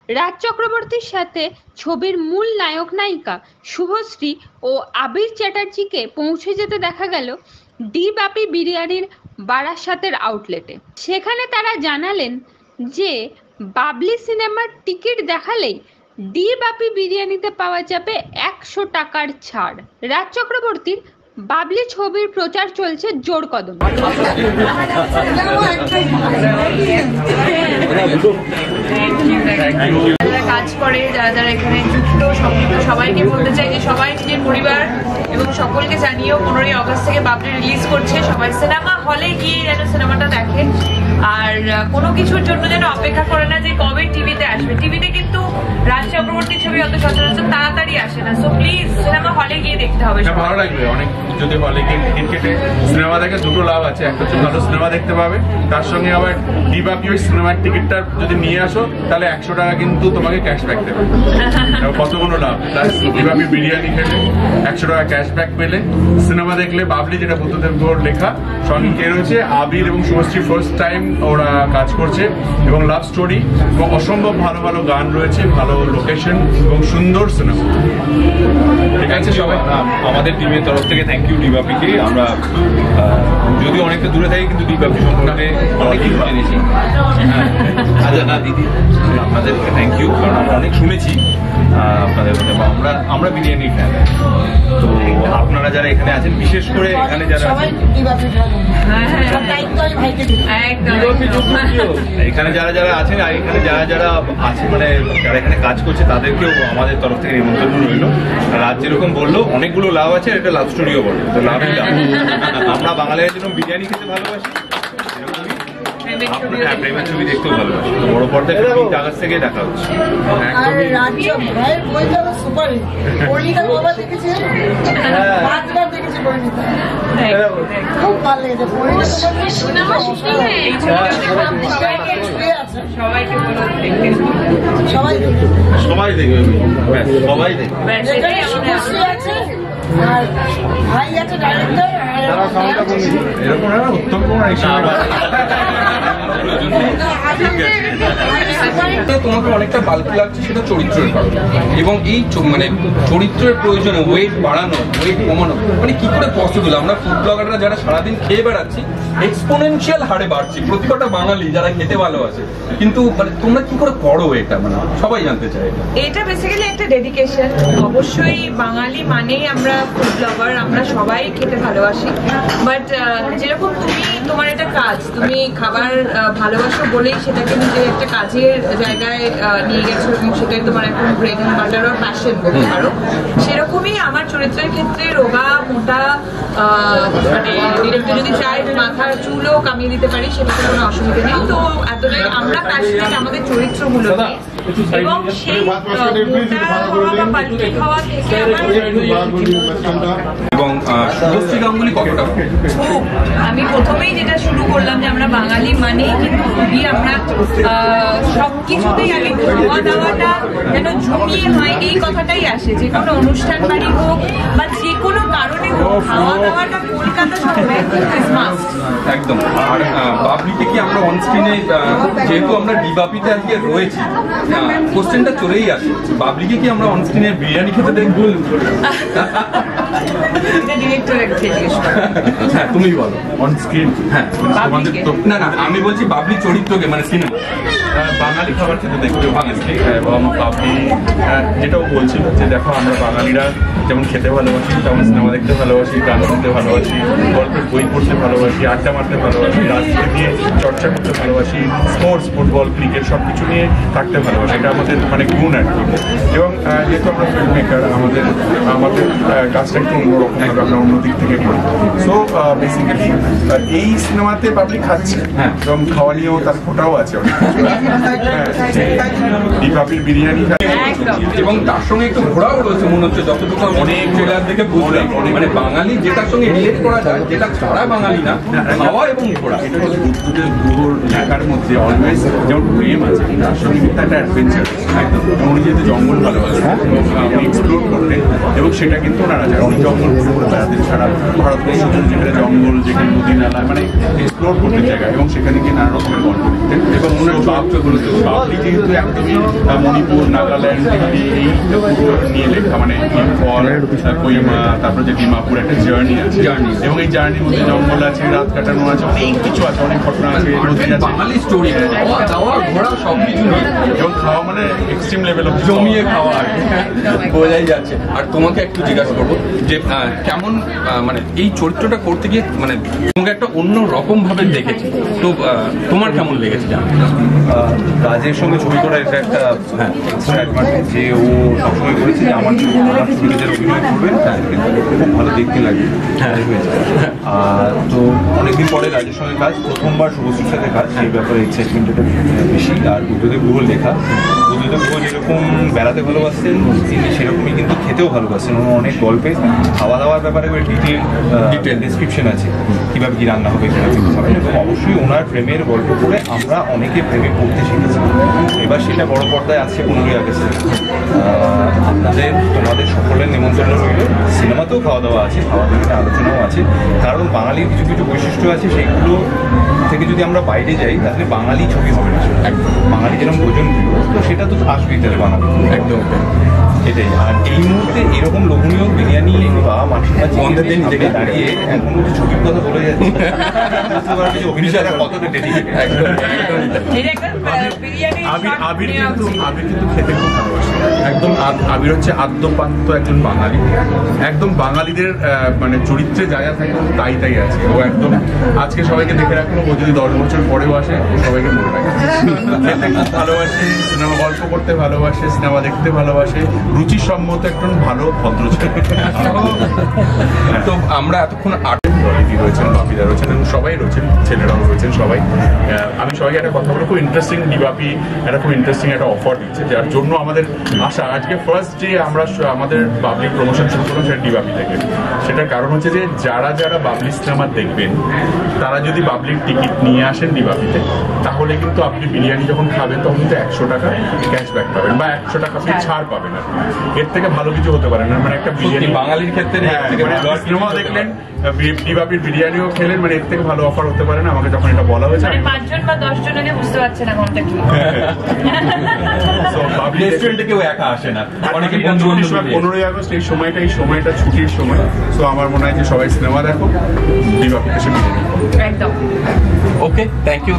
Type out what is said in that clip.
রাজ চক্রবর্তীর সাথে ছবির মূল নায়ক নায়িকা শুভশ্রী ও আবির চ্যাটার্জিকে পৌঁছে যেতে দেখা গেল ডি বাপি বিরিয়ানির বারাসাতের আউটলেটে। সেখানে তারা জানালেন যে বাবলি সিনেমার টিকিট দেখালেই ডি বাপি বিরিয়ানিতে পাওয়া যাবে 100 টাকার ছাড়। রাজ চক্রবর্তীর বাবলি ছবির প্রচার চলছে জোর কদমে। কাজ করে যারা যারা এখানে যুক্ত সম্পৃক্ত সবাইকে বলতে চাই যে সবাই নিজের পরিবার এবং সকলকে জানিয়েও 15ই আগস্ট থেকে বাবলি রিলিজ করছে। সবাই সিনেমা হলে গিয়ে যেন সিনেমাটা দেখেন, আর কোনো কিছুর জন্য যেন অপেক্ষা করে না যে কবে টিভিতে আসবে। টিভিতে কিন্তু রাজ চক্রবর্তীর ছবি অত সচরাচর তাড়াতাড়ি আসে না, সো প্লিজ সিনেমা হলে গিয়ে দেখতে হবে। ভালো লাগবে অনেক, যদি হলে গিয়ে টিকিট কেটে সিনেমা দেখে দুটো লাভ আছে, একটা হচ্ছে ভালো সিনেমা দেখতে পাবে, তার সঙ্গে আবার ডি বাপি ওই সিনেমার টিকিটটা যদি নিয়ে আসো তাহলে 100 টাকা কিন্তু তোমাকে ক্যাশব্যাক দেবে। কতগুলো লাভ, প্লাস ডি বাপি বিরিয়ানি খেলে 100 টাকা ক্যাশব্যাক পেলে, সিনেমা দেখলে বাবলি যেটা বুদ্ধদেব গুহর লেখা, সঙ্গে কে রয়েছে আবির এবং শুভশ্রী, ফার্স্ট টাইম ওরা কাজ করছে, এবং লাভ স্টোরি এবং অসম্ভব ভালো ভালো গান রয়েছে, ভালো লোকেশন এবং সুন্দর সিনেমা। ঠিক আছে, সবাই আমাদের টিমের তরফ থেকে থ্যাংক ইউ ডি বাপিকে। আমরা যদিও অনেকটা দূরে থাকি কিন্তু ডি বাপি সম্পর্কে অনেক কিছু জেনেছি। আচ্ছা দিদি, আপনাদেরকে থ্যাংক ইউ, কারণ আমরা অনেক শুনেছি আপনাদের মধ্যে, আমরা বিরিয়ানি ফ্যান। তো আপনারা যারা এখানে আছেন, বিশেষ করে এখানে যারা এখানে যারা যারা আছেন আর এখানে যারা যারা আছে মানে যারা এখানে কাজ করছে তাদেরকেও আমাদের তরফ থেকে নিমন্ত্রণ রইল। রাজ যেরকম বললো অনেকগুলো লাভ আছে, একটা লাভ স্টোরিও বললো, তো লাভই লাভ। আমরা বাঙালিরা যেরকম বিরিয়ানি খেতে ভালোবাসি, প্রেমের ছবি দেখতেও ভালোবাসি। তো বড় পর্দায় 15 আগস্ট থেকে দেখা হচ্ছে। সবাই দেখবে, সবাই দেখবে। এরকম উত্তম কুমার তোমাকে অনেকটা বাল্কি লাগছে, সেটা চরিত্রের কারণে, এবং এই মানে চরিত্রের প্রয়োজনে ওয়েট বাড়ানো, ওয়েট কমানো মানে কি করে পসিবল? আমরা ফুড ব্লগাররা যারা সারাদিন খেয়ে বেড়াচ্ছি, এক্সপোনেনশিয়াল হারে বাড়ছি, প্রতিটা বাঙালি যারা খেতে ভালোবাসে, কিন্তু মানে তোমরা কি করে করো এটা? মানে সবাই জানতে চায়। এটা বেসিক্যালি একটা ডেডিকেশন। অবশ্যই বাঙালি মানেই আমরা ফুড ব্লগার, আমরা সবাই খেতে ভালোবাসি, বাট যেরকম তুমি তোমার একটা কাজ, তুমি খাবার ভালোবাসো বলেই সেটাকে নিজের একটা কাজের জায়গায় নিয়ে গেছো এবং সেটাই তোমার এখন ব্রেড এন্ড বাটার আর প্যাশন বলতে পারো। সেরকমই আমার চরিত্রের ক্ষেত্রে রোগা মোটা মানে ডিরেক্টর যদি চাই মাথার চুলও কামিয়ে দিতে পারি, সেটাতে কোনো অসুবিধা নেই। তো এতটাই আমরা প্যাশনেট আমাদের চরিত্রগুলো নিয়ে, এবং সেই মোটা হওয়া বা পাল্টে খাওয়া থেকে এবং শুভশ্রী গাঙ্গুলি কতটা? আমি প্রথমেই যেটা শুরু করলাম যে আমরা বাঙালি মানেই কিন্তু খুবই আমরা সবকিছুতেই আগে খাওয়া দাওয়াটা যেন জমিয়ে হয়, এই কথাটাই আসে। যে কোনো অনুষ্ঠান বাড়ি হোক বা যে কোনো কারণে হোক, খাওয়া দাওয়াটা কলকাতা শহরে মাস্ট। একদম। আর বাবলিকে কি আমরা অন স্ক্রিনে, যেহেতু আমরা ডি বাপিতে আজকে রয়েছি, কোশ্চেনটা চলেই আসে, বাবলিকে কি আমরা অন স্ক্রিনে বিরিয়ানি খেতে দেখবো? হ্যাঁ তুমি বলো অন স্ক্রিন। হ্যাঁ না না, আমি বলছি বাবলি চরিত্রকে, মানে সিনেমা বাঙালি খাবার খেতে দেখবে বাঙালি। এবং বাবলি যেটাও বলছিল যে দেখো আমরা বাঙালিরা যেমন খেতে ভালোবাসি, তেমন সিনেমা দেখতে ভালোবাসি, গান শুনতে ভালোবাসি, গল্পের বই পড়তে ভালোবাসি, আড্ডা মারতে ভালোবাসি, রাজনীতি নিয়ে চর্চা করতে ভালোবাসি, স্পোর্টস, ফুটবল, ক্রিকেট সব কিছু নিয়ে থাকতে ভালোবাসি। এটা আমাদের মানে গুণ আর কি। এবং যেহেতু আমরা ফিল্ম মেকার, আমাদের কাজটা একটু অন্যরকম, আমরা অন্য দিক থেকে করি। সো বেসিক্যালি এই সিনেমাতে পাবলিক খাচ্ছে, হ্যাঁ, এবং খাওয়া নিয়েও তার ফোটাও আছে অনেক। ডি বাপির বিরিয়ানি এবং তার সঙ্গে একটু ঘোরাও রয়েছে মনে হচ্ছে, যতটুকু অনেক ট্রেলার থেকে বুঝলাম। মানে বাঙালি যেটার সঙ্গে রিলেট করা যায়, যেটা ছাড়া বাঙালি না, খাওয়া এবং ঘোরা। এটা হচ্ছে বুদ্ধদেব গুহর লেখার মধ্যে অলওয়েজ যেমন প্রেম আছে, তার সঙ্গে কিন্তু একটা অ্যাডভেঞ্চার। একদম উনি যেহেতু জঙ্গল ভালোবাসেন এবং উনি এক্সপ্লোর করতেন, এবং সেটা কিন্তু ওনারা যায় উনি জঙ্গল ঘুরে ঘুরে বেড়াতেন সারা ভারতবর্ষ, যেখানে জঙ্গল, যেখানে নদী নালা, মানে এক্সপ্লোর করতে জায়গা, এবং সেখানে গিয়ে নানা রকমের গল্প লিখতেন। এবং ওনার বাবলি যেহেতু একদমই মণিপুর, নাগাল্যান্ড, এই পুরো নিয়ে লেখা, মানে ইম্ফল, কোহিমা, তারপরে যে ডিমাপুর একটা জার্নি আছে, এবং এই জার্নির মধ্যে জঙ্গল আছে, রাত কাটানো আছে, অনেক কিছু আছে, অনেক ঘটনা আছে, নদী আছে, বাঙালি স্টোরি, খাওয়া দাওয়া ঘোরা সব কিছু নিয়ে, এবং খাওয়া মানে এক্সট্রিম লেভেল অফ জমিয়ে খাওয়া আর কি, বোঝাই যাচ্ছে। আর তোমাকে একটু জিজ্ঞাসা করবো যে কেমন মানে এই চরিত্রটা করতে গিয়ে মানে তোমাকে একটা অন্য রকম ভাবে দেখেছি, তো তোমার কেমন লেগেছে? কাজের সঙ্গে ছবি করা এটা একটা এক্সট্রা অ্যাডভান্টেজ, যে ও সবসময় বলেছে যে আমার ছবিতে যারা অভিনয় করবেন খুব ভালো দেখতে লাগবে, হয়েছে। আর তো অনেকদিন পরে রাজের সঙ্গে কাজ, প্রথমবার শুভশ্রীর সাথে কাজ, সেই ব্যাপারে এক্সাইটমেন্টটা বেশি। আর বুদ্ধদেব গুহ লেখা, বুদ্ধদেব গুহ যেরকম বেড়াতে ভালোবাসতেন তিনি সেরকমই কিন্তু খেতেও ভালোবাসেন। ওনার অনেক গল্পে খাওয়া দাওয়ার ব্যাপারে ডিটেল ডেসক্রিপশন আছে, কীভাবে কী রান্না হবে, কীভাবে কী হবে, এবং অবশ্যই ওনার প্রেমের গল্প করে আমরা অনেকে প্রেমে পড়তে শিখেছি। এবার সেটা বড় পর্দায় আছে 15ই আগস্টে। তোমাদের সকলের নিমন্ত্রণ রইল। সিনেমাতেও খাওয়া দাওয়া আছে, খাওয়া দাওয়া আলোচনাও আছে, কারণ বাঙালির কিছু কিছু বৈশিষ্ট্য আছে, সেইগুলো থেকে যদি আমরা বাইরে যাই তাহলে বাঙালি ছবি হবে না। একদম বাঙালি যেরকম ভোজন প্রিয়, তো সেটা তো আসবেই তাহলে বাঙালি, একদম এটাই। আর এই মুহূর্তে এরকম লোভনীয় বিরিয়ানি বা মাটির বন্ধের দিন নিজেকে দাঁড়িয়ে এখন ছবির কথা বলে যাচ্ছে, অভিনেতারা কতটা ডেডিকেটেড। আবির কিন্তু খেতে খুব ভালোবাসে, একদম। আবির হচ্ছে আদ্যপান্ত একজন বাঙালি, একদম বাঙালিদের মানে চরিত্রে যা যা থাকে তাই তাই আছে। ও একদম আজকে সবাইকে দেখে রাখলো, ও যদি 10 বছর পরেও আসে ও সবাইকে মনে রাখে। খেতে খুব ভালোবাসে, সিনেমা গল্প করতে ভালোবাসে, সিনেমা দেখতে ভালোবাসে, রুচিসম্মত একজন ভালো ভদ্র ছেলে। তো আমরা এতক্ষণ রয়েছেন, বাপিদা রয়েছেন, এবং সবাই রয়েছেন, ছেলেরাও রয়েছেন সবাই। আমি সবাইকে একটা কথা বলবো, খুব ইন্টারেস্টিং, ডিবাপি একটা খুব ইন্টারেস্টিং একটা অফার দিচ্ছে, যার জন্য আমাদের আশা। আজকে ফার্স্ট ডে আমরা আমাদের পাবলিক প্রমোশন শুরু করলাম সেটা ডিবাপি থেকে। সেটার কারণ হচ্ছে যে যারা যারা বাবলি সিনেমা দেখবেন তারা যদি পাবলিক টিকিট নিয়ে আসেন ডিবাপিতে, তাহলে কিন্তু আপনি বিরিয়ানি যখন খাবেন তখন কিন্তু 100 টাকা ক্যাশব্যাক পাবেন, বা 100 টাকা আপনি ছাড় পাবেন। আর এর থেকে ভালো কিছু হতে পারে না, মানে একটা বিরিয়ানি বাঙালির ক্ষেত্রে সিনেমা দেখলেন, ডিবাপির বিরিয়ানিও খেলেন, মানে এর থেকে ভালো অফার হতে পারে না। আমাকে যখন এটা বলা হয়েছে, 5 জন বা 10 জন আগে বুঝতে পারছে না কোনটা কি। রেস্টুরেন্টে কেউ একা আসে না, অনেকে 15ই আগস্ট এই সময়টা ছুটির সময়। তো আমার মনে হয় যে সবাই সিনেমা দেখো, ডিবাপি এসে বিরিয়ানি। একদম। ওকে, থ্যাংক ইউ।